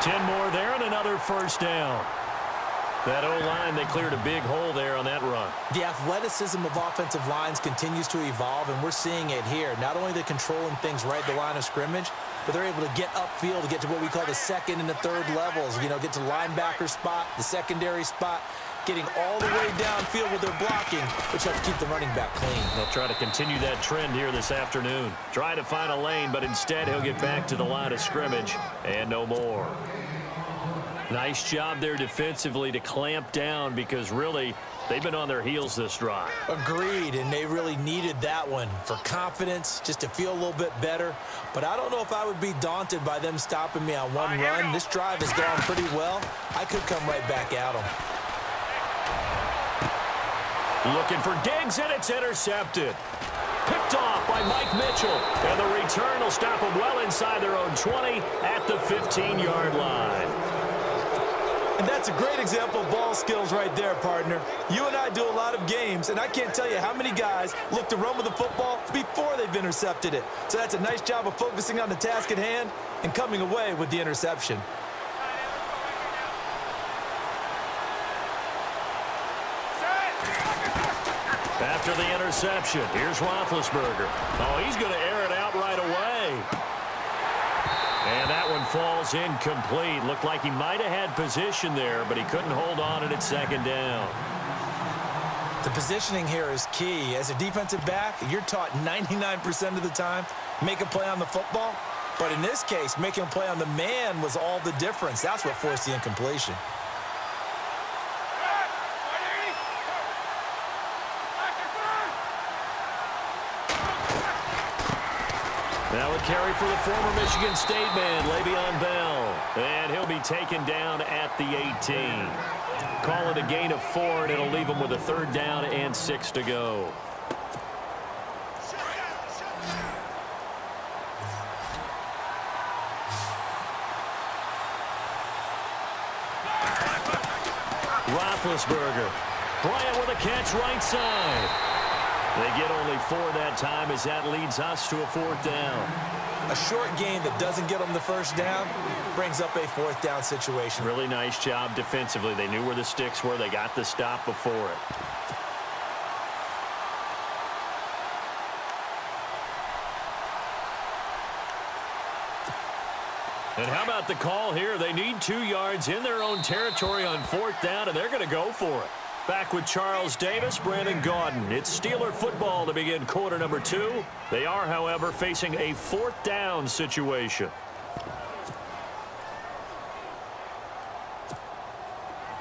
10 more there and another first down. That O-line, they cleared a big hole there on that run. The athleticism of offensive lines continues to evolve, and we're seeing it here. Not only they're controlling things right at the line of scrimmage, but they're able to get upfield to get to what we call the second and the third levels. You know, get to linebacker spot, the secondary spot, getting all the way downfield with their blocking, which helps keep the running back clean. They'll try to continue that trend here this afternoon. Try to find a lane, but instead he'll get back to the line of scrimmage and no more. Nice job there defensively to clamp down because really they've been on their heels this drive. Agreed, and they really needed that one for confidence, just to feel a little bit better. But I don't know if I would be daunted by them stopping me on one run. This drive has gone pretty well. I could come right back at them. Looking for Diggs, and it's intercepted. Picked off by Mike Mitchell. And the return will stop them well inside their own 20 at the 15-yard line. And that's a great example of ball skills right there, partner. You and I do a lot of games, and I can't tell you how many guys look to run with the football before they've intercepted it. So that's a nice job of focusing on the task at hand and coming away with the interception. After the interception, here's Roethlisberger. Oh, he's going to air it out right away. And that one falls incomplete. Looked like he might have had position there, but he couldn't hold on at second down. The positioning here is key. As a defensive back, you're taught 99% of the time, make a play on the football. But in this case, making a play on the man was all the difference. That's what forced the incompletion. Now a carry for the former Michigan State man, Le'Veon Bell. And he'll be taken down at the 18. Call it a gain of 4, and it'll leave him with a 3rd down and 6 to go. Roethlisberger. Bryant with a catch right side. They get only 4 that time as that leads us to a 4th down. A short gain that doesn't get them the first down brings up a 4th down situation. Really nice job defensively. They knew where the sticks were. They got the stop before it. And how about the call here? They need 2 yards in their own territory on 4th down, and they're going to go for it. Back with Charles Davis, Brandon Gaudin. It's Steeler football to begin quarter number 2. They are, however, facing a 4th down situation.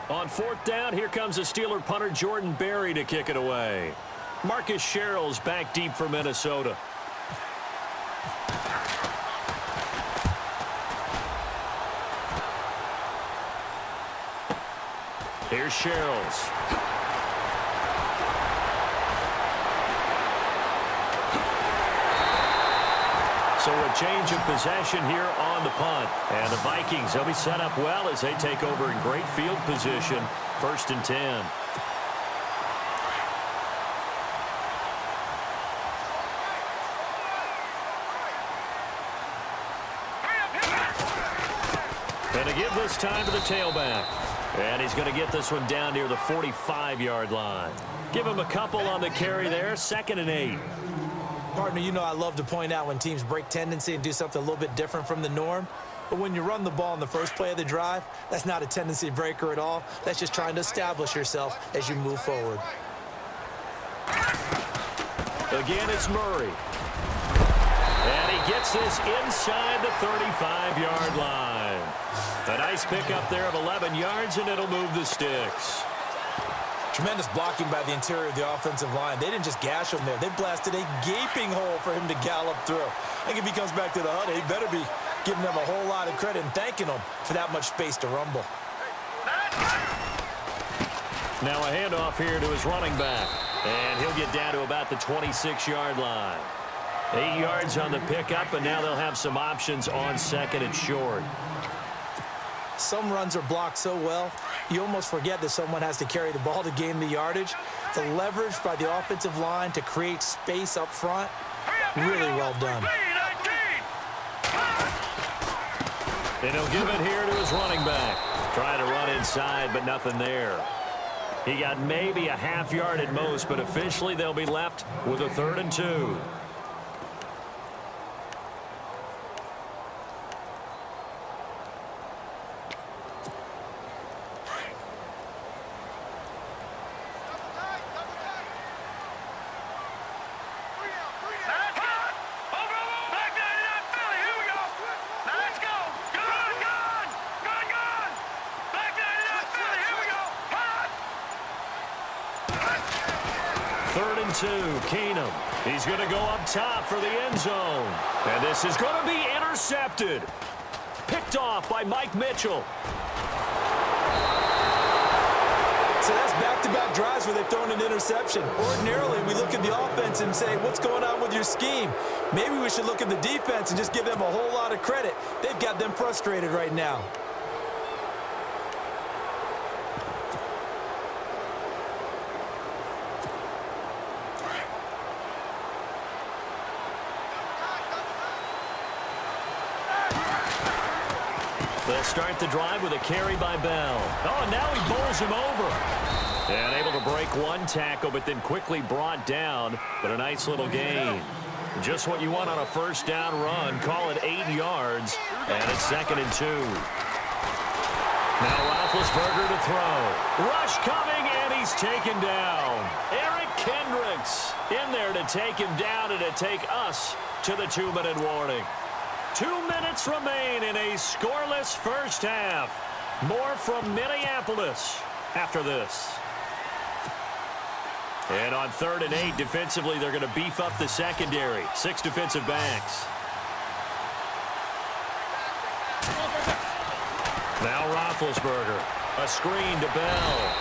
On 4th down, here comes a Steeler punter, Jordan Berry, to kick it away. Marcus Sherrill's back deep for Minnesota. Here's Sherrills. So a change of possession here on the punt. And the Vikings, they'll be set up well as they take over in great field position. 1st and 10. And to give this time to the tailback. And he's going to get this one down near the 45-yard line. Give him a couple on the carry there. 2nd and 8. Partner, you know I love to point out when teams break tendency and do something a little bit different from the norm. But when you run the ball in the first play of the drive, that's not a tendency breaker at all. That's just trying to establish yourself as you move forward. Again, it's Murray. And he gets this inside the 35-yard line. A nice pickup there of 11 yards, and it'll move the sticks. Tremendous blocking by the interior of the offensive line. They didn't just gash him there. They blasted a gaping hole for him to gallop through. I think if he comes back to the hut, he better be giving them a whole lot of credit and thanking them for that much space to rumble. Now a handoff here to his running back. And he'll get down to about the 26-yard line. 8 yards on the pickup, and now they'll have some options on 2nd and short. Some runs are blocked so well, you almost forget that someone has to carry the ball to gain the yardage. The leverage by the offensive line to create space up front, really well done. And he'll give it here to his running back. Trying to run inside, but nothing there. He got maybe a half yard at most, but officially they'll be left with a 3rd and 2. Keenum. He's going to go up top for the end zone. And this is going to be intercepted. Picked off by Mike Mitchell. So that's back-to-back drives where they've thrown an interception. Ordinarily, we look at the offense and say, what's going on with your scheme? Maybe we should look at the defense and just give them a whole lot of credit. They've got them frustrated right now. They'll start the drive with a carry by Bell. Oh, and now he bowls him over. And able to break one tackle, but then quickly brought down. But a nice little gain. Just what you want on a first down run. Call it 8 yards. And it's 2nd and 2. Now Roethlisberger to throw. Rush coming, and he's taken down. Eric Kendricks in there to take him down and to take us to the 2-minute warning. 2 minutes remain in a scoreless first half. More from Minneapolis after this. And on 3rd and 8, defensively, they're going to beef up the secondary. 6 defensive backs. Now Roethlisberger. A screen to Bell.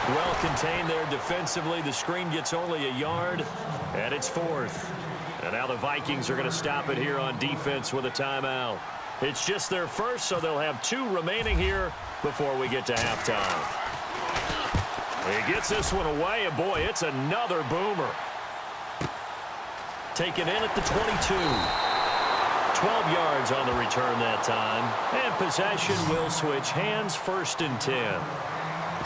Well contained there defensively. The screen gets only a yard, and it's 4th. And now the Vikings are going to stop it here on defense with a timeout. It's just their first, so they'll have 2 remaining here before we get to halftime. He gets this one away, and boy, it's another boomer. Taken in at the 22. 12 yards on the return that time. And possession will switch hands, 1st and 10.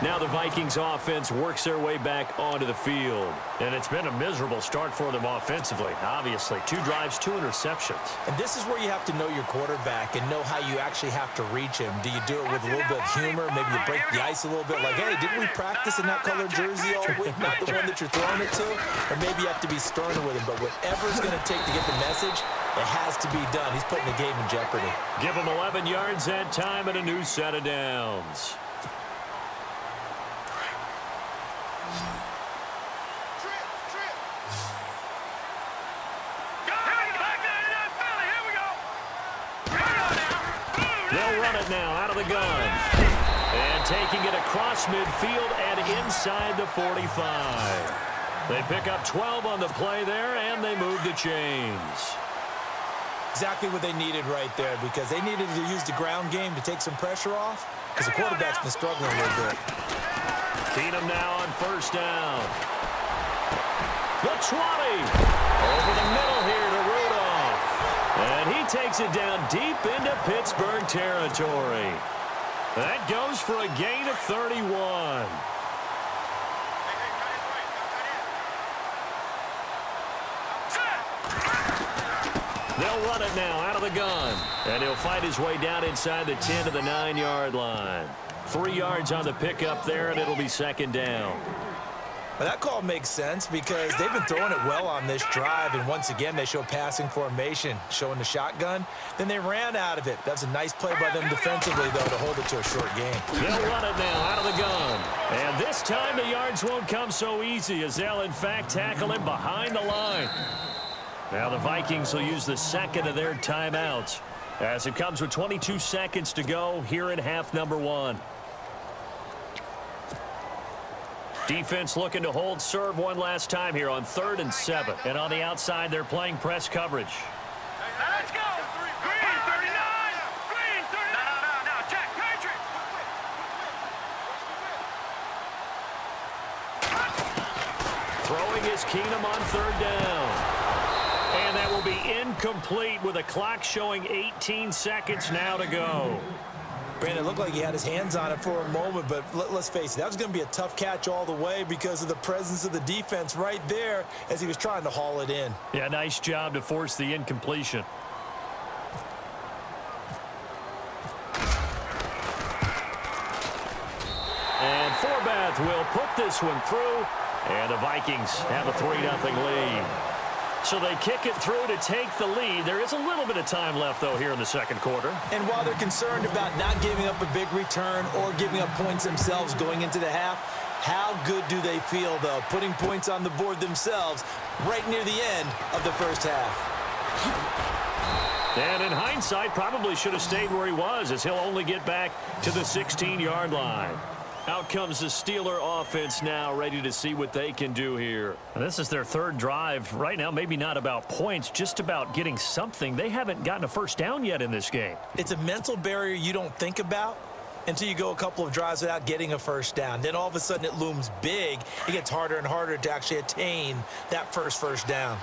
Now the Vikings offense works their way back onto the field. And it's been a miserable start for them offensively, obviously. 2 drives, 2 interceptions. And this is where you have to know your quarterback and know how you actually have to reach him. Do you do it with a little bit of humor? Maybe you break the ice a little bit like, hey, didn't we practice in that colored jersey all week? Not the one that you're throwing it to? Or maybe you have to be sterner with him. But whatever it's going to take to get the message, it has to be done. He's putting the game in jeopardy. Give him 11 yards that time and a new set of downs. They'll run it now out of the gun. And taking it across midfield and inside the 45. They pick up 12 on the play there, and they move the chains. Exactly what they needed right there, because they needed to use the ground game to take some pressure off, because the quarterback's been struggling a little bit. Keenum now on 1st down. The 20. Over the middle here to Rudolph. And he takes it down deep into Pittsburgh territory. That goes for a gain of 31. They'll run it now out of the gun. And he'll fight his way down inside the 10 to the 9-yard line. 3 yards on the pickup there, and it'll be 2nd down. Well, that call makes sense because they've been throwing it well on this drive, and once again they show passing formation, showing the shotgun. Then they ran out of it. That's a nice play by them defensively, though, to hold it to a short game. They'll run it now out of the gun. And this time the yards won't come so easy as they'll, in fact, tackle him behind the line. Now the Vikings will use the second of their timeouts as it comes with 22 seconds to go here in half number 1. Defense looking to hold serve one last time here on 3rd and 7. And on the outside, they're playing press coverage. Let's go! Green 39! Green 39! No, Jack, Patrick! Throwing is Keenum on 3rd down. And that will be incomplete with a clock showing 18 seconds now to go. Brandon, it looked like he had his hands on it for a moment, but let's face it, that was going to be a tough catch all the way because of the presence of the defense right there as he was trying to haul it in. Yeah, nice job to force the incompletion. And Forbath will put this one through, and the Vikings have a 3-0 lead. So they kick it through to take the lead. There is a little bit of time left, though, here in the second quarter. And while they're concerned about not giving up a big return or giving up points themselves going into the half, how good do they feel, though, putting points on the board themselves right near the end of the first half? And in hindsight, probably should have stayed where he was, as he'll only get back to the 16-yard line. Out comes the Steeler offense now, ready to see what they can do here. And this is their third drive. Right now, maybe not about points, just about getting something. They haven't gotten a first down yet in this game. It's a mental barrier you don't think about until you go a couple of drives without getting a first down. Then all of a sudden it looms big. It gets harder and harder to actually attain that first down.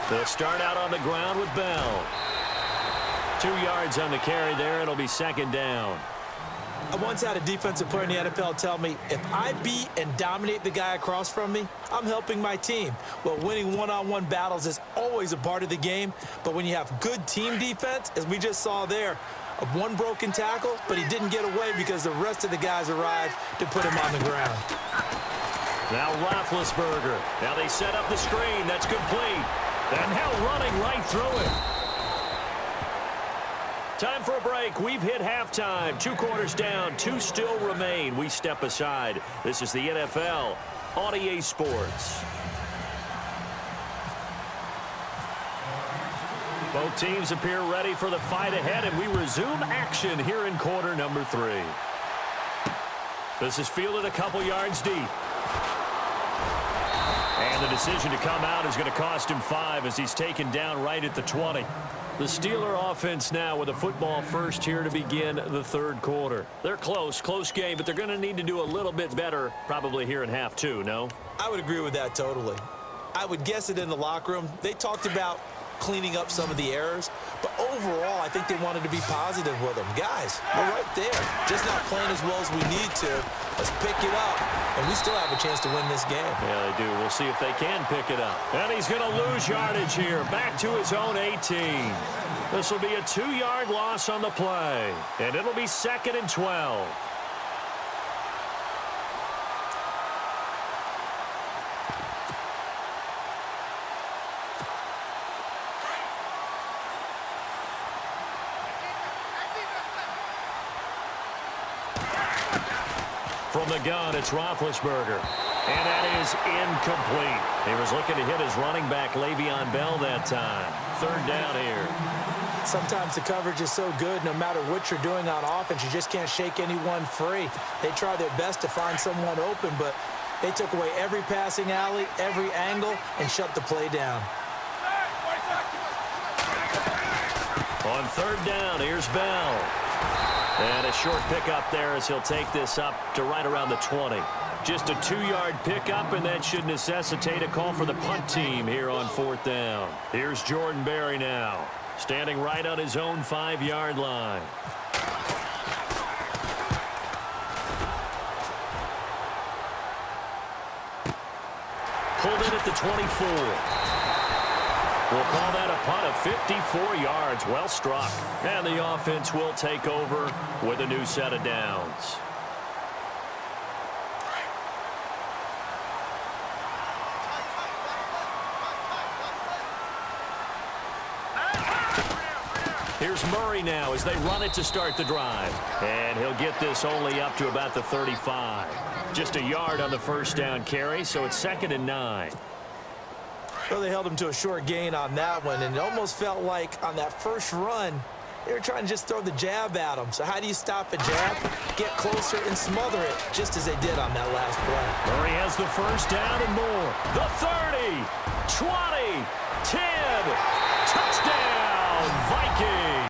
They'll start out on the ground with Bell. 2 yards on the carry there. It'll be second down. I once had a defensive player in the NFL tell me, if I beat and dominate the guy across from me, I'm helping my team. Well, winning one-on-one battles is always a part of the game, but when you have good team defense, as we just saw there, one broken tackle, but he didn't get away because the rest of the guys arrived to put him on the ground. Now Roethlisberger. Now they set up the screen. That's complete. And now running right through it. Time for a break. We've hit halftime. 2 quarters down. 2 still remain. We step aside. This is the NFL on EA Sports. Both teams appear ready for the fight ahead, and we resume action here in quarter number 3. This is fielded a couple yards deep. And the decision to come out is going to cost him 5 as he's taken down right at the 20. The Steeler offense now with a football first here to begin the third quarter. They're close game, but they're going to need to do a little bit better probably here in half 2, no? I would agree with that totally. I would guess it in the locker room. They talked about cleaning up some of the errors, but overall, I think they wanted to be positive with them. Guys, we're right there. Just not playing as well as we need to. Let's pick it up, and we still have a chance to win this game. Yeah, they do. We'll see if they can pick it up. And he's going to lose yardage here, back to his own 18. This will be a 2-yard loss on the play, and it'll be 2nd and 12. From the gun, it's Roethlisberger. And that is incomplete. He was looking to hit his running back, Le'Veon Bell, that time. 3rd down here. Sometimes the coverage is so good, no matter what you're doing on offense, you just can't shake anyone free. They try their best to find someone open, but they took away every passing alley, every angle, and shut the play down. On 3rd down, here's Bell. And a short pickup there as he'll take this up to right around the 20. Just a 2-yard pickup, and that should necessitate a call for the punt team here on 4th down. Here's Jordan Berry now, standing right on his own 5-yard line. Pulled in at the 24. We'll call that a punt of 54 yards. Well struck. And the offense will take over with a new set of downs. Here's Murray now as they run it to start the drive. And he'll get this only up to about the 35. Just a yard on the first down carry, so it's 2nd and 9. Well, they held him to a short gain on that one, and it almost felt like on that first run, they were trying to just throw the jab at him. So how do you stop a jab? Get closer and smother it, just as they did on that last play. Murray has the first down and more. The 30, 20, 10, touchdown, Vikings.